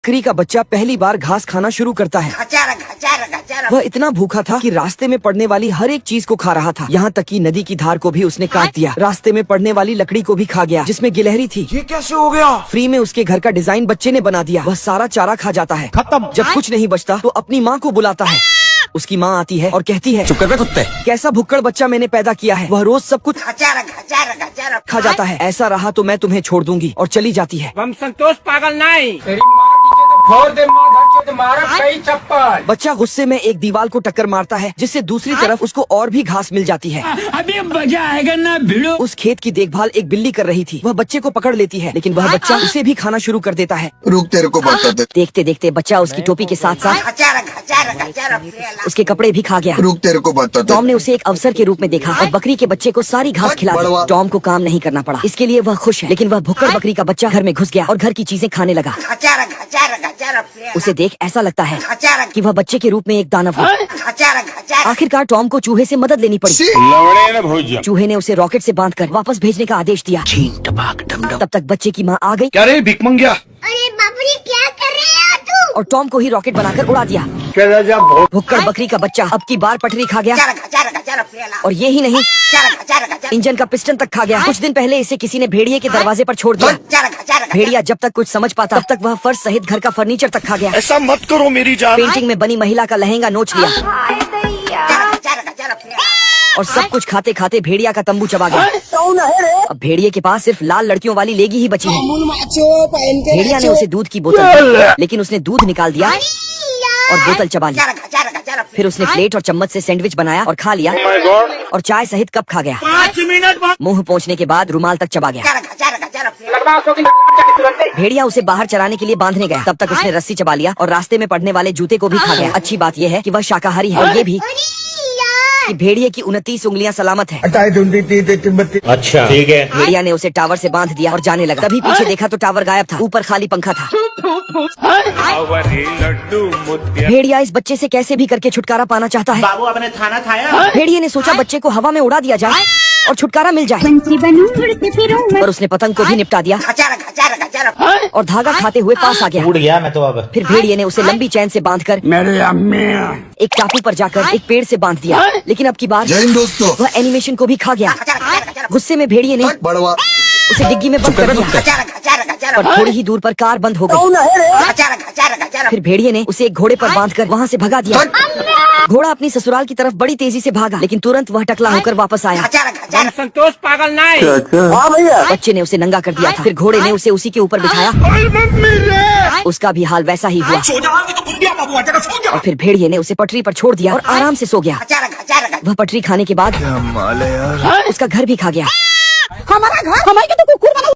बकरी का बच्चा पहली बार घास खाना शुरू करता है। वह इतना भूखा था कि रास्ते में पड़ने वाली हर एक चीज को खा रहा था, यहाँ तक कि नदी की धार को भी उसने काट दिया। रास्ते में पड़ने वाली लकड़ी को भी खा गया जिसमें गिलहरी थी। ये कैसे हो गया? फ्री में उसके घर का डिजाइन बच्चे ने बना दिया। वह सारा चारा खा जाता है। खत्म। जब कुछ नहीं बचता तो अपनी माँ को बुलाता है। उसकी माँ आती है और कहती है, चुप कर बे कुत्ते। कैसा भुक्कड़ बच्चा मैंने पैदा किया है। वह रोज सब कुछ खा जाता है। ऐसा रहा तो मैं तुम्हें छोड़ दूंगी, और चली जाती है। हम संतोष पागल नहीं, तेरी माँ पीछे तो फोड़ दे, माँ घर से मारा कई चप्पल। बच्चा गुस्से में एक दीवार को टक्कर मारता है, जिससे दूसरी तरफ उसको और भी घास मिल जाती है। अभी मजा आएगा ना भिड़ो। उस खेत की देखभाल एक बिल्ली कर रही थी। वह बच्चे को पकड़ लेती है, लेकिन वह बच्चा उसे भी खाना शुरू कर देता है। रुक, तेरे को बताते। देखते देखते बच्चा उसकी टोपी के साथ साथ उसके कपड़े भी खा गया। रुक, तेरे को बताते। टॉम ने उसे एक अवसर के रूप में देखा और बकरी के बच्चे को सारी घास खिला दी। टॉम को काम नहीं करना पड़ा, इसके लिए वह खुश है। लेकिन वह भुक्कड़ बकरी का बच्चा घर में घुस गया और घर की चीजें खाने लगा। उसे देख ऐसा लगता है कि वह बच्चे के रूप में एक दानव है। आखिरकार टॉम को चूहे से मदद लेनी पड़ी। चूहे ने उसे रॉकेट से बांधकर वापस भेजने का आदेश दिया। तब तक बच्चे की माँ आ गई। क्या रे भिख मंगिया? अरे बापरे, क्या कर रहे हो तू? और टॉम को ही रॉकेट बनाकर उड़ा दिया। भुक्कड़ बकरी का बच्चा अब की बार पटरी खा गया, और ये ही नहीं, इंजन का पिस्टन तक खा गया। कुछ दिन पहले इसे किसी ने भेड़िए के दरवाजे पर छोड़ दिया। भेड़िया जब तक कुछ समझ पाता तब तक वह फर्श सहित घर का फर्नीचर तक खा गया। ऐसा मत करो मेरी जान। पेंटिंग में बनी महिला का लहंगा नोच लिया, और सब कुछ खाते खाते भेड़िया का तंबू चबा गया। अब भेड़िए के पास सिर्फ लाल लड़कियों वाली लेगी ही बची है। भेड़िया ने उसे दूध की बोतल दी, लेकिन उसने दूध निकाल दिया और बोतल चबा ली। फिर उसने प्लेट और चम्मच से सैंडविच बनाया और खा लिया, और चाय सहित कप खा गया। 5 मिनट मुंह पहुंचने के बाद रुमाल तक चबा गया। भेड़िया उसे बाहर चराने के लिए बांधने गया। तब तक उसने रस्सी चबा लिया और रास्ते में पड़ने वाले जूते को भी खा गया। अच्छी बात यह है कि वह शाकाहारी है, और ये भी कि भेड़िए की 29 उंगलियां सलामत है। अच्छा ठीक है। भेड़िया ने उसे टावर से बांध दिया और जाने लगा। तभी पीछे देखा तो टावर गायब था, ऊपर खाली पंखा था। भेड़िया इस बच्चे से कैसे भी करके छुटकारा पाना चाहता है। बाबू आपने खाना खाया? भेड़िए ने सोचा बच्चे को हवा में उड़ा दिया जाए और छुटकारा मिल जाए, और उसने पतंग को भी निपटा दिया और धागा खाते हुए पास आ गया। उड़ गया मैं तो अब। फिर भेड़िए ने उसे लंबी चैन से बांधकर मेरे अम्मी एक टापू पर जाकर एक पेड़ से बांध दिया। लेकिन अब की बार जय हिंद दोस्तों। वह एनिमेशन को भी खा गया। गुस्से में भेड़िए ने बड़वा उसे डिग्गी में बंद कर दिया, और थोड़ी ही दूर पर कार बंद हो गई। फिर भेड़िए ने उसे एक घोड़े पर बांधकर वहाँ से भगा दिया। घोड़ा अपनी ससुराल की तरफ बड़ी तेजी से भागा, लेकिन तुरंत वह टकला होकर वापस आया। हम संतोष पागल नहीं। बच्चे ने उसे नंगा कर दिया था। फिर घोड़े ने उसे उसी के ऊपर बिठाया। उसका भी हाल वैसा ही हुआ। और फिर भेड़िए ने उसे पटरी पर छोड़ दिया और आराम से सो गया। वह पटरी खाने के बाद उसका घर भी खा गया। हमारा घर, हमारे तो कुकुर बना